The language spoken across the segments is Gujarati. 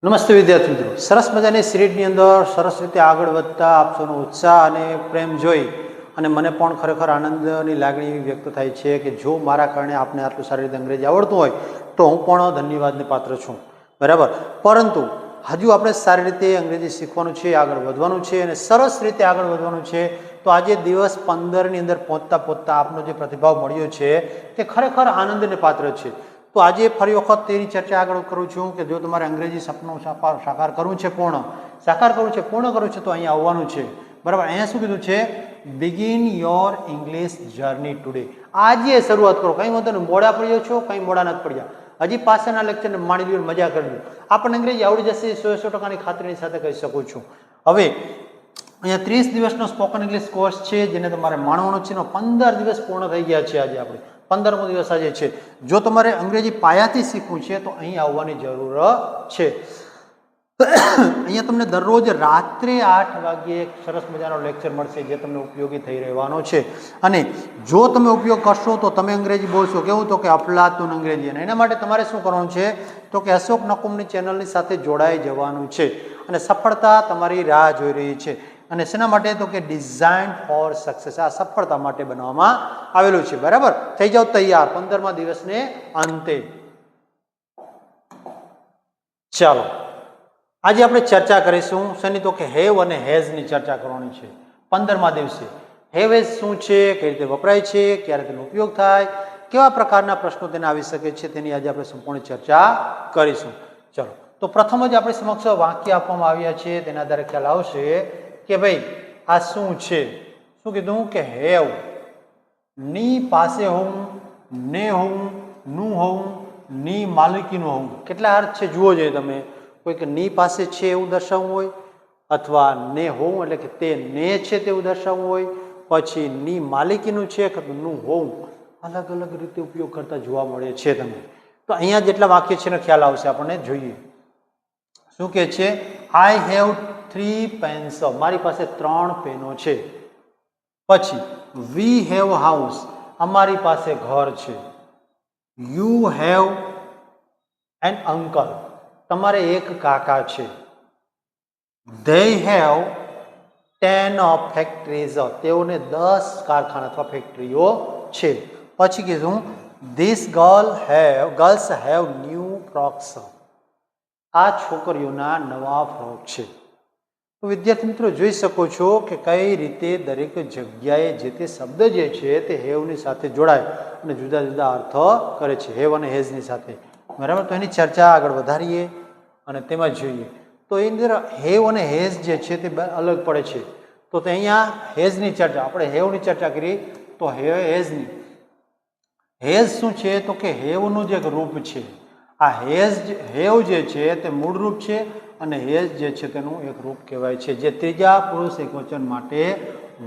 નમસ્તે વિદ્યાર્થી મિત્રો, સરસ મજાની સિરીઝની અંદર સરસ રીતે આગળ વધતા આપ સૌનો ઉત્સાહ અને પ્રેમ જોઈ અને મને પણ ખરેખર આનંદની લાગણી વ્યક્ત થાય છે કે જો મારા કારણે આપને આટલું સારી રીતે અંગ્રેજી આવડતું હોય તો હું પણ ધન્યવાદને પાત્ર છું, બરાબર. પરંતુ હજુ આપણે સારી રીતે અંગ્રેજી શીખવાનું છે, આગળ વધવાનું છે અને સરસ રીતે આગળ વધવાનું છે. તો આજે દિવસ 15ની અંદર પહોંચતા આપનો જે પ્રતિભાવ મળ્યો છે તે ખરેખર આનંદને પાત્ર છે. તો આજે ફરી વખત તેની ચર્ચા આગળ કરું છું કે જો તમારે અંગ્રેજી સપનું સાકાર કરવું છે, પૂર્ણ કરવું છે તો અહીંયા આવવાનું છે, બરાબર. અહીંયા શું કીધું છે? Begin your English journey today. આજે શરૂઆત કરો. કંઈ વાંધો નહીં, મોડા પડ્યો છો, કંઈ મોડા નથી પડ્યા. હજી પાછળના લેક્ચરને માણી લ્યો, મજા કરી લો. આપણને અંગ્રેજી આવડી જશે 100% ખાતરીની સાથે કહી શકું છું. હવે અહીંયા 30 દિવસનો સ્પોકન ઇંગ્લિશ કોર્સ છે જેને તમારે માણવાનો છે. 15 દિવસ પૂર્ણ થઈ ગયા છે. આજે આપણે 15મો દિવસ આજે છે. જો તમારે અંગ્રેજી પાયાથી શીખવું છે તો અહીં આવવાની જરૂર છે. અહીંયા તમને દરરોજ રાત્રે 8 વાગ્યે એક સરસ મજાનો લેક્ચર મળશે જે તમને ઉપયોગી થઈ રહેવાનો છે. અને જો તમે ઉપયોગ કરશો તો તમે અંગ્રેજી બોલશો કેવું, તો કે અફલાતુન અંગ્રેજી. અને એના માટે તમારે શું કરવાનું છે તો કે અશોક નકુમની ચેનલની સાથે જોડાઈ જવાનું છે. અને સફળતા તમારી રાહ જોઈ રહી છે. અને શેના માટે? તો કે ડિઝાઇન ફોર સક્સેસ. આ સફળતા માટે બનાવવામાં આવેલું છે, બરાબર. થઈ જાવ તૈયાર 15મા દિવસને અંતે. ચાલો, આજે આપણે ચર્ચા કરીશું શેની? તો કે હેવ અને હેઝની ચર્ચા કરવાની છે 15મા દિવસે. હેવ હેઝ શું છે, કઈ રીતે વપરાય છે, ક્યારે તેનો ઉપયોગ થાય, કેવા પ્રકારના પ્રશ્નો તેને આવી શકે છે, તેની આજે આપણે સંપૂર્ણ ચર્ચા કરીશું. ચલો, તો પ્રથમ જ આપણી સમક્ષ વાક્ય આપવામાં આવ્યા છે, તેના આધારે ખ્યાલ આવશે કે ભાઈ આ શું છે. શું કીધું? કે હેવ, ની પાસે હોવું, ને હોવું, નું હોવું, ની માલિકીનું હોવું. કેટલા અર્થ છે જુઓ જોઈએ તમે. કોઈક ની પાસે છે એવું દર્શાવવું હોય, અથવા ને હોવું એટલે કે તે ને છે તેવું દર્શાવવું હોય, પછી ની માલિકીનું છે કે નું હોવું, અલગ અલગ રીતે ઉપયોગ કરતા જોવા મળે છે તમને. તો અહીંયા જેટલા વાક્ય છે એનો ખ્યાલ આવશે આપણને. જોઈએ શું કે છે. I have 3 pens. મારી પાસે 3 પેનો છે. પછી વી હેવ હાઉસ. અમારી પાસે ઘર છે. You have an uncle. તમારે એક કાકા છે. They have 10 factories. તેઓને 10 કારખાના અથવા ફેક્ટરીઓ છે. પછી કીધું this girls have new frocks. આ છોકરીઓના નવા ફ્રોક છે. તો વિદ્યાર્થી મિત્રો જોઈ શકો છો કે કઈ રીતે દરેક જગ્યાએ જે તે શબ્દ જે છે તે હેવની સાથે જોડાય અને જુદા જુદા અર્થ કરે છે, હેવ અને હેઝની સાથે, બરાબર. તો એની ચર્ચા આગળ વધારીએ અને તેમાં જોઈએ તો એની અંદર હેવ અને હેઝ જે છે તે અલગ પડે છે. તો અહીંયા હેઝની ચર્ચા, આપણે હેવની ચર્ચા કરી તો હેઝની. હેઝ શું છે? તો કે હેવનું જે એક રૂપ છે. આ હેવ જે છે તે મૂળ રૂપ છે અને હેઝ જે છે તેનું એક રૂપ કહેવાય છે, જે ત્રીજા પુરુષ એકવચન માટે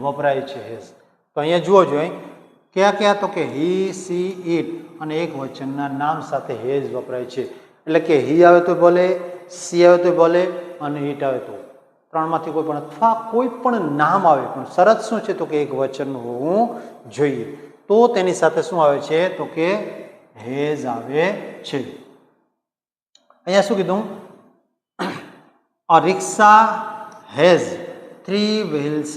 વપરાય છે. હેઝ તો અહીંયા જુઓ જોઈએ કયા કયા? તો કે હી, સી, ઇટ અને એક વચનના નામ સાથે હેઝ વપરાય છે. એટલે કે હી આવે તો બોલે, સી આવે તો બોલે અને ઇટ આવે તો. ત્રણમાંથી કોઈ પણ, અથવા કોઈ પણ નામ આવે પણ શરત શું છે? તો કે એક વચનનું હોવું જોઈએ. તો તેની સાથે શું આવે છે? તો કે હેઝ આવે છે. અહીંયા શું કીધું? A rickshaw has 3 wheels.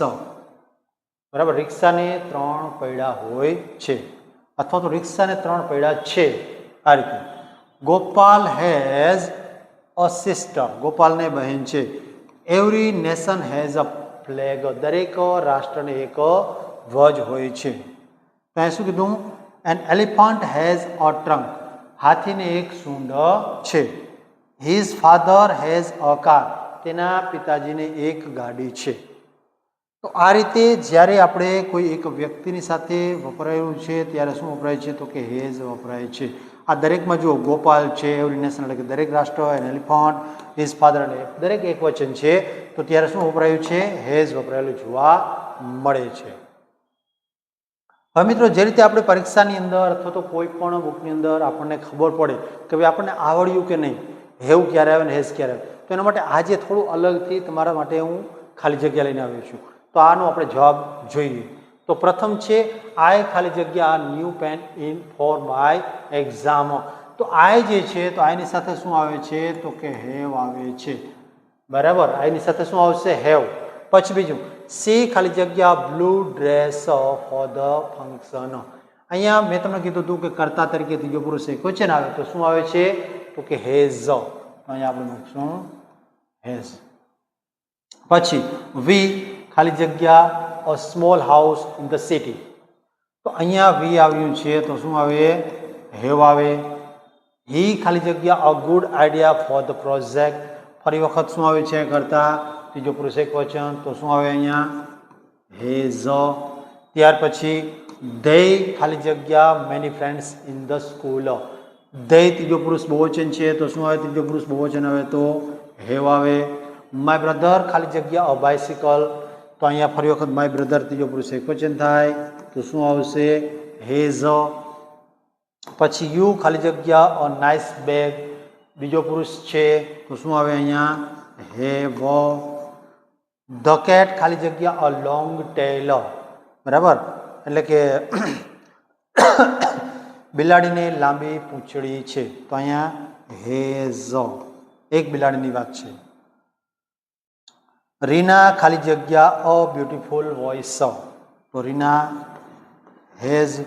બરાબર, રિક્ષાને 3 પૈડા હોય છે, અથવા તો રિક્ષાને 3 પૈડા છે. આ રીતે. Gopal has a sister. ગોપાલને બહેન છે. Every nation has a flag. દરેક રાષ્ટ્રને એક ધ્વજ હોય છે. તો અહીં શું કીધું? એન એલિફન્ટ હેઝ અ ટ્રંક. હાથીને એક સૂંઢ છે. His father has a car. તેના પિતાજીને એક ગાડી છે. તો આ રીતે જ્યારે આપણે કોઈ એક વ્યક્તિની સાથે વપરાયેલું છે ત્યારે શું વપરાય છે? તો કે હેઝ વપરાય છે. આ દરેકમાં જુઓ, ગોપાલ છે, એવરી નેશન એટલે કે દરેક રાષ્ટ્ર, એન એલિફન્ટ, હિઝ ફાધર એટલે દરેક એક વચન છે. તો ત્યારે શું વપરાયું છે? હેઝ વપરાયેલું જોવા મળે છે. હવે મિત્રો, જે રીતે આપણે પરીક્ષાની અંદર અથવા તો કોઈ પણ બુકની અંદર આપણને ખબર પડે કે ભાઈ આપણને આવડ્યું કે નહીં, હેવ ક્યારે આવે ને હેઝ ક્યારે આવે, તો એના માટે આજે થોડું અલગથી તમારા માટે હું ખાલી જગ્યા લઈને આવ્યો છું. તો આનો આપણે જવાબ જોઈએ. તો પ્રથમ છે આઈ ખાલી જગ્યા new pen in for my exam. તો આઈ જે છે તો આઈની સાથે શું આવે છે તો કે હેવ આવે છે, બરાબર. આઈની સાથે શું આવશે હેવ. પછી બીજું સી ખાલી જગ્યા blue dress for the function. અહીંયા મેં તમને કીધું હતું કે કર્તા તરીકે ત્રીજો પુરુષ એકવચન આવે તો શું આવે છે તો કે હેઝ. તો અહીંયા આપણે મૂકશું હેઝ. પછી વી ખાલી જગ્યા a small house in the city. તો અહીંયા વી આવ્યું છે તો શું આવે હેવ આવે. હી ખાલી જગ્યા a good idea for the project. ફરી વખત શું આવે છે કરતા ત્રીજો પુરુષ એકવચન તો શું આવે અહીંયા હેઝ. ત્યાર પછી they ખાલી જગ્યા many friends in the school. they ત્રીજો પુરુષ બહુવચન છે તો શું આવે ત્રીજો પુરુષ બહુવચન આવે તો હેવ આવે. માય બ્રધર ખાલી જગ્યા અ બાઇસિકલ. તો અહીંયા ફરી વખત માય બ્રધર ત્રીજો પુરુષ એકવચન થાય તો શું આવશે હેઝ. પછી યુ ખાલી જગ્યા અ નાઇસ બેગ. બીજો પુરુષ છે તો શું આવે અહીંયા હેવ. ધ કેટ ખાલી જગ્યા અ લોંગ ટેલ. બરાબર, એટલે કે બિલાડીની લાંબી પૂંછડી છે તો અહીંયા હેઝ. એક બિલાડીની વાત છે. રીના ખાલી જગ્યા અ બ્યુટીફુલ વોઇસ. તો રીના હેઝ.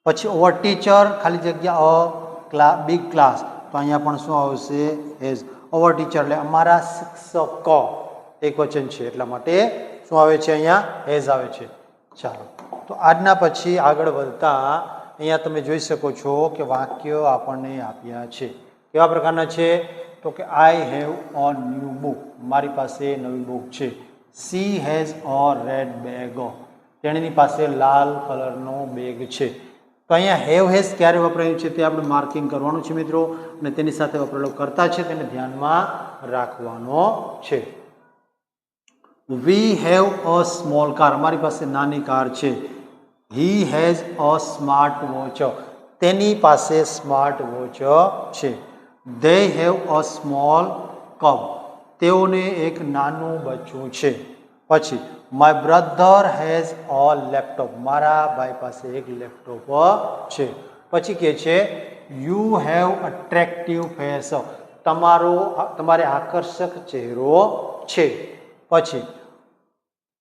પછી ઓવર ટીચર ખાલી જગ્યા બિગ ક્લાસ. તો અહીંયા પણ શું આવશે હેઝ. ઓવર ટીચર એટલે અમારા શિક્ષક એક વચન છે એટલા માટે શું આવે છે અહીંયા હેઝ આવે છે. ચાલો, તો આજના પછી આગળ વધતા અહીંયા તમે જોઈ શકો છો કે વાક્ય આપણને આપ્યા છે. કેવા પ્રકારના છે તો કે I have a new book. મારી પાસે નવી બુક છે. C has a red bag. તેણીની પાસે લાલ કલરનો બેગ છે. તો અહીંયા હેવ હેઝ ક્યારે વપરાયું છે તે આપણે માર્કિંગ કરવાનું છે મિત્રો, અને તેની સાથે વપરાયેલો કર્તા છે તેને ધ્યાનમાં રાખવાનો છે. We have a small car. અમારી પાસે નાની કાર છે. He has a smart watch. તેની પાસે સ્માર્ટ વોચ છે. They have a small cub. તેઓને એક નાનું બચ્ચું છે. પછી my brother has a laptop. મારા ભાઈ પાસે એક લેપટોપ છે. પછી કે છે યુ હેવ અટ્રેક્ટિવ ફેસ. તમારે આકર્ષક ચહેરો છે. પછી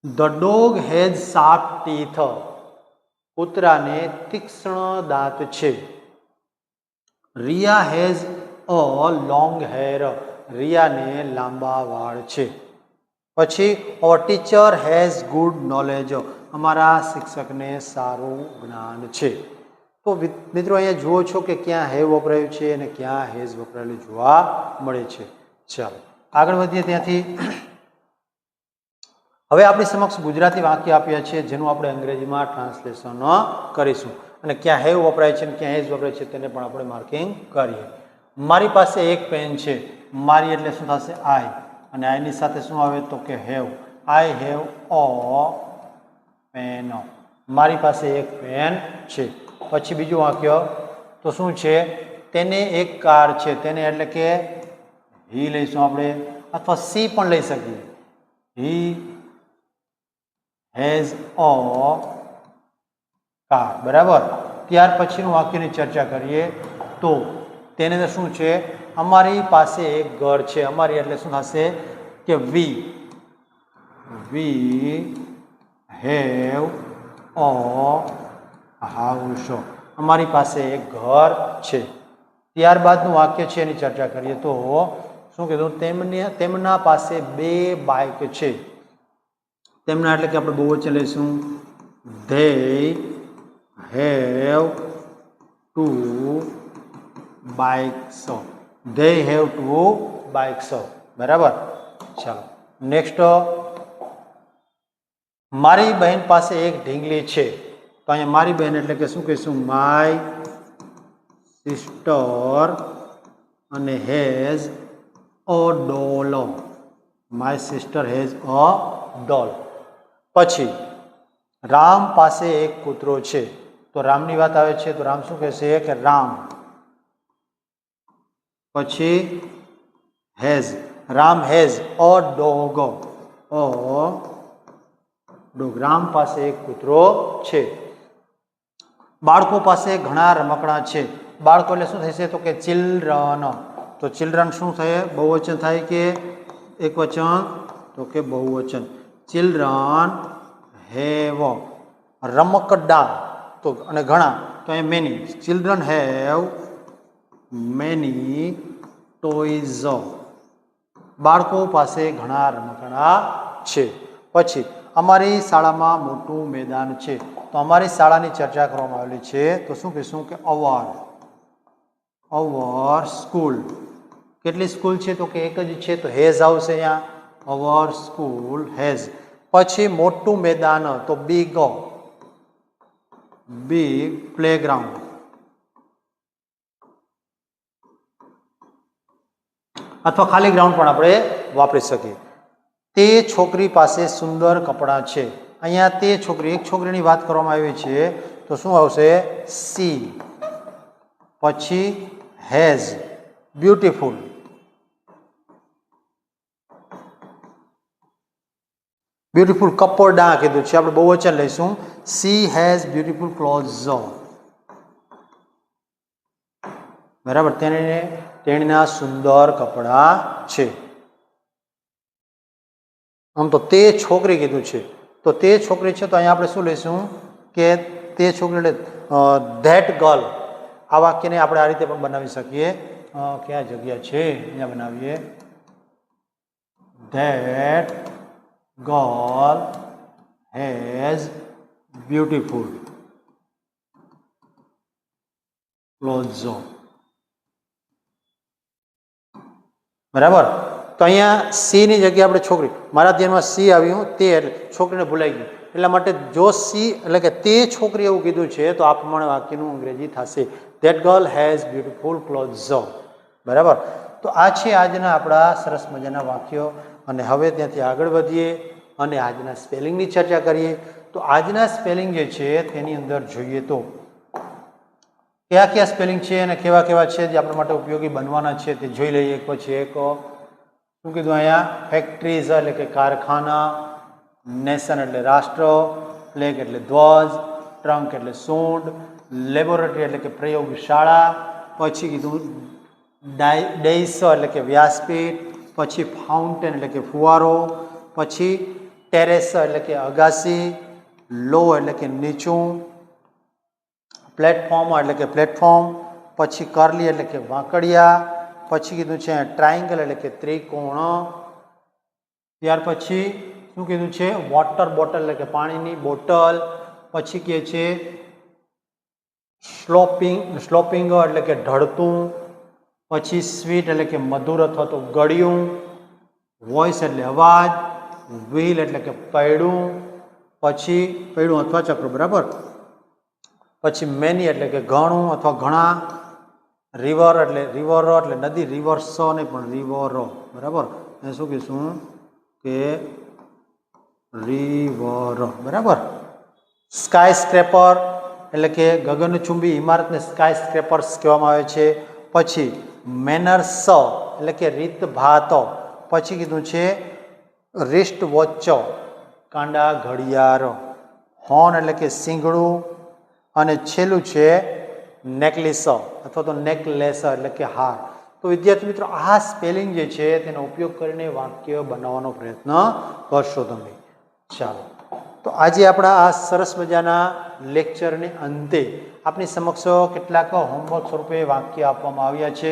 the dog has sharp teeth. કૂતરાને તીક્ષ્ણ દાંત છે. Riya has a long hair. રિયાને લાંબા વાળ છે. પછી our teacher has good knowledge. અમારા શિક્ષકને સારું જ્ઞાન છે. તો મિત્રો અહીંયા જુઓ છો કે ક્યાં હેવ વપરાયું છે અને ક્યાં હેઝ વપરાયેલું જોવા મળે છે. ચાલો આગળ વધીએ ત્યાંથી. હવે આપણી સમક્ષ ગુજરાતી વાક્ય આપ્યા છે જેનું આપણે અંગ્રેજીમાં ટ્રાન્સલેશન કરીશું, અને ક્યાં હેવ વપરાય છે અને ક્યાં હેઝ વપરાય છે તેને પણ આપણે માર્કિંગ કરીએ. મારી પાસે એક પેન છે. મારી એટલે શું થશે આઈ, અને આઈની સાથે શું આવે તો કે have. I have a pen. મારી પાસે એક પેન છે. પછી બીજું વાક્ય તો શું છે તેને એક કાર છે. તેને એટલે કે હી લઈશું આપણે, અથવા સી પણ લઈ શકીએ. હી હેઝ અ કાર. બરાબર. ત્યાર પછીનું વાક્યની ચર્ચા કરીએ તો તેને શું છે અમારી પાસે એક ઘર છે. અમારી એટલે શું થશે કે વી હેવ અ હાઉસ. અમારી પાસે એક ઘર છે. ત્યારબાદનું વાક્ય છે એની ચર્ચા કરીએ તો શું કીધું તેમના પાસે બે બાઇક છે. તેમના એટલે કે આપણે બહુવચન લઈશું. They have to bikes. They have to bikes. બરાબર. ચાલો નેક્સ્ટ. મારી બહેન પાસે એક ઢીંગલી છે. તો અહીંયા મારી બહેન એટલે કે શું કહીશું માય સિસ્ટર, અને has a doll. My sister has a doll. પછી રામ પાસે એક કૂતરો છે. તો રામની વાત આવે છે તો રામ શું કહેશે કે રામ. પછી has. Ram has a dog. Ram પાસે એક કૂતરો છે. બાળકો પાસે ઘણા રમકડા છે. બાળકો એટલે શું થશે તો કે ચિલ્ડ્રન. તો ચિલ્ડ્રન શું થાય? બહુવચન થાય કે એકવચન? તો કે બહુવચન. ચિલ્ડ્રન હેવ રમકડા તો અને ઘણા તો એ many. Children have many toys. બાળકો પાસે ઘણા રમકડા છે. પછી અમારી શાળામાં મોટું મેદાન છે. તો અમારી શાળાની ચર્ચા કરવામાં આવેલી છે તો શું કહીશું કે અવર સ્કૂલ. કેટલી સ્કૂલ છે તો કે એક જ છે તો હેઝ આવશે અહીંયા. Our school has. પછી મોટું મેદાન તો બિગ પ્લેગ્રાઉન્ડ. અથવા ખાલી ગ્રાઉન્ડ પણ આપણે વાપરી શકીએ. તે છોકરી પાસે સુંદર કપડાં છે. અહીંયા તે છોકરી, એક છોકરીની વાત કરવામાં આવી છે તો શું આવશે? સી. પછી હેઝ બ્યુટીફુલ. બ્યુટીફુલ કપડા કીધું છે, આપણે બહુવચન લઈશું. She has beautiful clothes. બરાબર, તેણીના સુંદર કપડા છે. આમ તો તે છોકરી કીધું છે તો તે છોકરી છે તો અહીંયા આપણે શું લઈશું કે તે છોકરી એટલે ધેટ ગર્લ. આ વાક્યને આપણે આ રીતે પણ બનાવી શકીએ. ક્યાં જગ્યા છે? અહીંયા બનાવીએ. That girl has beautiful clothes. બરાબર. તો અહીંયા સી ની જગ્યાએ આપણે છોકરી, મારા ધ્યાનમાં સી આવ્યું તે એટલે છોકરીને ભૂલાઈ ગયું એટલા માટે જો સી એટલે કે તે છોકરી એવું કીધું છે તો આ પ્રમાણે વાક્યનું અંગ્રેજી થશે that girl has beautiful clothes. બરાબર. તો આ છે આજના આપણા સરસ મજાના વાક્યો. અને હવે ત્યાંથી આગળ વધીએ અને આજના સ્પેલિંગની ચર્ચા કરીએ. તો આજના સ્પેલિંગ જે છે તેની અંદર જોઈએ તો કયા કયા સ્પેલિંગ છે અને કેવા કેવા છે જે આપણા માટે ઉપયોગી બનવાના છે તે જોઈ લઈએ એક પછી એક. શું કીધું અહીંયા? ફેક્ટરીઝ એટલે કે કારખાના, નેશન એટલે રાષ્ટ્ર, ફ્લેગ એટલે ધ્વજ, ટ્રંક એટલે સૂંઢ, લેબોરેટરી એટલે કે પ્રયોગશાળા, પછી કીધું ડેઇસ એટલે કે વ્યાસપીઠ, પછી ફાઉન્ટેન એટલે કે ફુવારો, પછી ટેરેસ એટલે કે અગાસી, લો એટલે કે નીચું, પ્લેટફોર્મ એટલે કે પ્લેટફોર્મ, પછી કરલી એટલે કે વાંકડિયા, પછી કીધું છે ટ્રાયંગલ એટલે કે ત્રિકોણ, ત્યાર પછી શું કીધું છે વોટર બોટલ એટલે કે પાણીની બોટલ, પછી કહે છે સ્લોપિંગ એટલે કે ઢળતું, પછી સ્વીટ એટલે કે મધુર અથવા તો ગળ્યું, વોઇસ એટલે અવાજ, વ્હીલ એટલે કે પૈડું, પછી પૈડું અથવા ચક્ર. બરાબર. પછી મેની એટલે કે ઘણું અથવા ઘણા, રિવર એટલે નદી, રિવર્સ નહીં પણ રિવરો. બરાબર. એ શું કહીશું કે રિવર. બરાબર. સ્કાય સ્ક્રેપર એટલે કે ગગનચુંબી ઇમારતને સ્કાય સ્ક્રેપર્સ કહેવામાં આવે છે. પછી મેનર્સ એટલે કે રીતભાત, પછી કીધું છે રિસ્ટ વોચ કાંડા ઘડિયાળ, હોર્ન એટલે કે સિંગડું, અને છેલ્લું છે નેકલેસ અથવા તો નેકલેસ એટલે કે હાર. તો વિદ્યાર્થી મિત્રો આ સ્પેલિંગ જે છે તેનો ઉપયોગ કરીને વાક્ય બનાવવાનો પ્રયત્ન કરશો તમે. ચાલો, તો આજે આપણા આ સરસ મજાના લેક્ચરની અંતે આપની સમક્ષ કેટલાક હોમવર્ક સ્વરૂપે વાક્ય આપવામાં આવ્યા છે.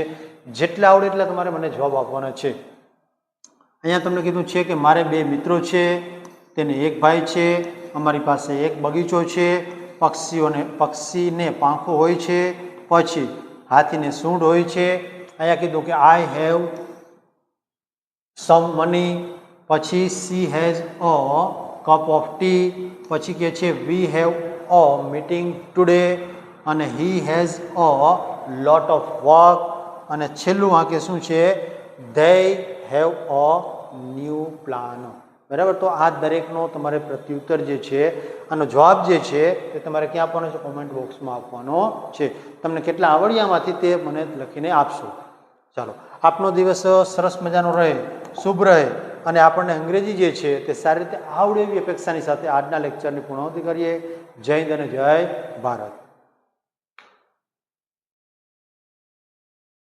જેટલા આવડે એટલા તમારે મને જવાબ આપવાના છે. અહીંયા તમને કીધું છે કે મારે 2 મિત્રો છે, તેને એક ભાઈ છે, અમારી પાસે એક બગીચો છે, પક્ષીને પાંખો હોય છે, પછી હાથીને સૂંઢ હોય છે. અહીંયા કીધું કે આઈ હેવ સમ મની, પછી she has a cup of tea, પછી કહે છે we have a meeting today, અને he has a lot of work, અને છેલ્લું વાક્ય શું છે they have a new plan. બરાબર. તો આ દરેકનો તમારે પ્રત્યુત્તર જે છે આનો જવાબ જે છે તે તમારે ક્યાં આપવાનો છે? કોમેન્ટ બોક્સમાં આપવાનો છે. તમને કેટલા આવડ્યામાંથી તે મને લખીને આપશો. ચાલો, આપનો દિવસ સરસ મજાનો રહે, શુભ રહે, અને આપણને અંગ્રેજી જે છે તે સારી રીતે આવડે એવી અપેક્ષાની સાથે આજના લેક્ચરની પૂર્ણાહુતિ કરીએ. જય હિન્દ અને જય ભારત.